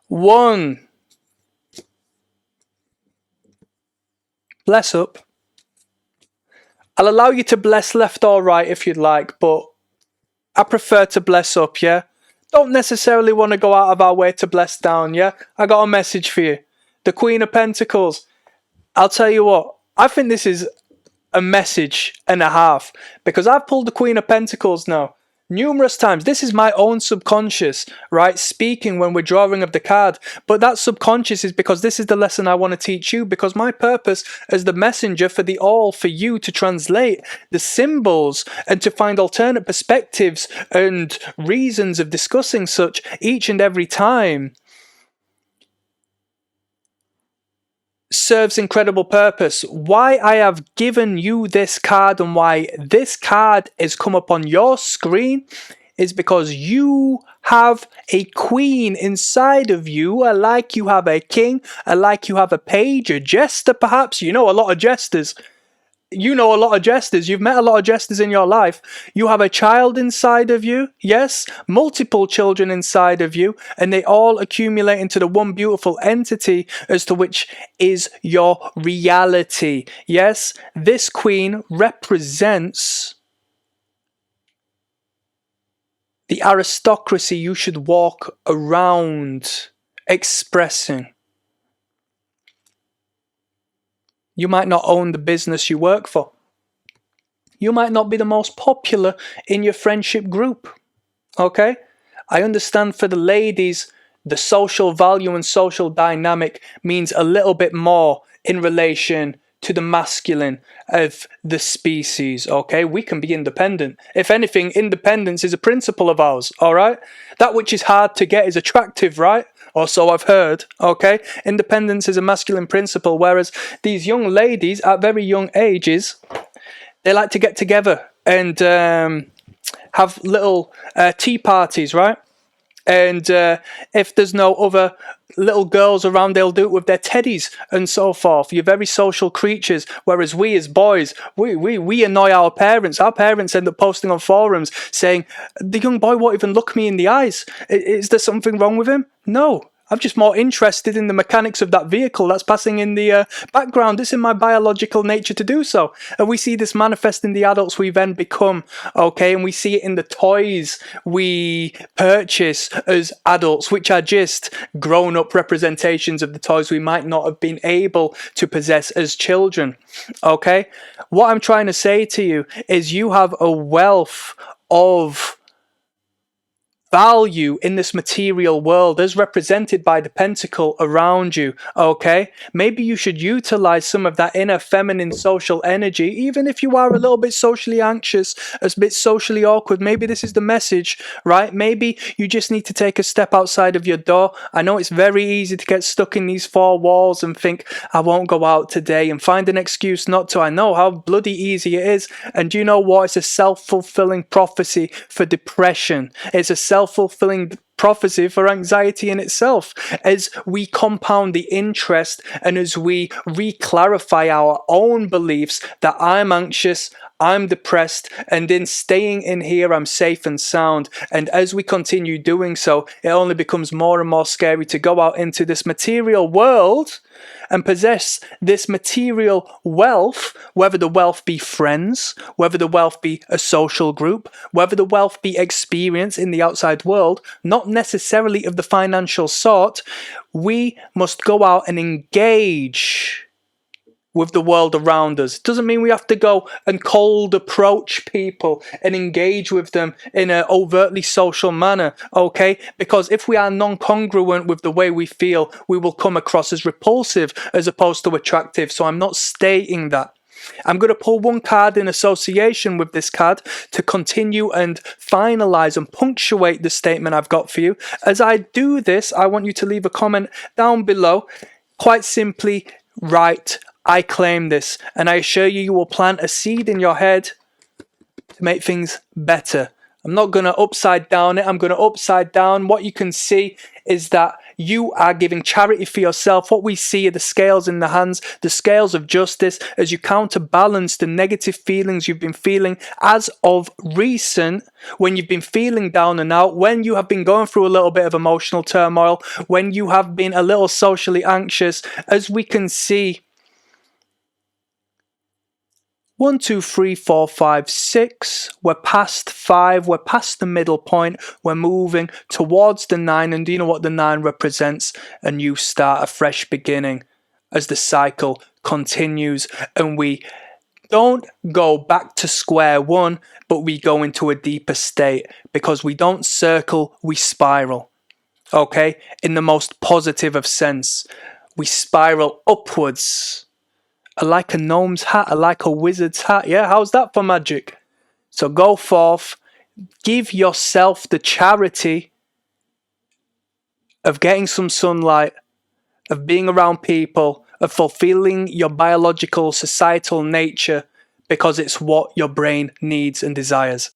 1. Bless up. I'll allow you to bless left or right if you'd like, but I prefer to bless up, yeah? Don't necessarily want to go out of our way to bless down, yeah? I got a message for you. The Queen of Pentacles. I'll tell you what, I think this is a message and a half, because I've pulled the Queen of Pentacles now numerous times. This is my own subconscious, right, speaking when we're drawing of the card. But that subconscious is because this is the lesson I want to teach you, because my purpose as the messenger for the all, for you to translate the symbols and to find alternate perspectives and reasons of discussing such each and every time serves incredible purpose. Why I have given you this card and why this card has come up on your screen is because you have a queen inside of you, like you have a king, like you have a page, a jester perhaps. You know a lot of jesters. You've met a lot of jesters in your life. You have a child inside of you, yes, multiple children inside of you, and they all accumulate into the one beautiful entity as to which is your reality. Yes, this queen represents the aristocracy you should walk around expressing. You might not own the business you work for. You might not be the most popular in your friendship group. Okay? I understand for the ladies, the social value and social dynamic means a little bit more in relation to the masculine of the species. Okay? We can be independent. If anything, independence is a principle of ours. Alright? That which is hard to get is attractive, right? Or so I've heard, okay? Independence is a masculine principle, whereas these young ladies at very young ages, they like to get together and have little tea parties, right? And if there's no other little girls around, they'll do it with their teddies and so forth. You're very social creatures, whereas we as boys, we annoy our parents. Our parents end up posting on forums saying, the young boy won't even look me in the eyes. Is there something wrong with him? No. I'm just more interested in the mechanics of that vehicle that's passing in the background. It's in my biological nature to do so. And we see this manifest in the adults we then become, okay? And we see it in the toys we purchase as adults, which are just grown-up representations of the toys we might not have been able to possess as children, okay? What I'm trying to say to you is you have a wealth of value in this material world as represented by the pentacle around you, okay? Maybe you should utilize some of that inner feminine social energy, even if you are a little bit socially anxious, a bit socially awkward. Maybe this is the message, right? Maybe you just need to take a step outside of your door. I know it's very easy to get stuck in these four walls and think, I won't go out today, and find an excuse not to. I know how bloody easy it is. And do you know what? It's a self-fulfilling prophecy for depression. It's a self-fulfilling prophecy for anxiety in itself, as we compound the interest and as we re-clarify our own beliefs that I'm anxious, I'm depressed, and in staying in here I'm safe and sound. And as we continue doing so, it only becomes more and more scary to go out into this material world and possess this material wealth, whether the wealth be friends, whether the wealth be a social group, whether the wealth be experience in the outside world, not necessarily of the financial sort. We must go out and engage with the world around us. Doesn't mean we have to go and cold approach people and engage with them in an overtly social manner, okay? Because if we are non-congruent with the way we feel, we will come across as repulsive as opposed to attractive. So I'm not stating that. I'm going to pull one card in association with this card to continue and finalize and punctuate the statement I've got for you. As I do this, I want you to leave a comment down below. Quite simply, write, I claim this, and I assure you, you will plant a seed in your head to make things better. I'm not going to upside down it. I'm going to upside down. What you can see is that you are giving charity for yourself. What we see are the scales in the hands, the scales of justice, as you counterbalance the negative feelings you've been feeling as of recent, when you've been feeling down and out, when you have been going through a little bit of emotional turmoil, when you have been a little socially anxious. As we can see, 1, 2, 3, 4, 5, 6. We're past 5. We're past the middle point. We're moving towards the 9. And do you know what the 9 represents? A new start, a fresh beginning, as the cycle continues. And we don't go back to square one, but we go into a deeper state, because we don't circle, we spiral. Okay? In the most positive of sense. We spiral upwards. Like a gnome's hat, like a wizard's hat. Yeah, how's that for magic? So go forth, give yourself the charity of getting some sunlight, of being around people, of fulfilling your biological, societal nature, because it's what your brain needs and desires.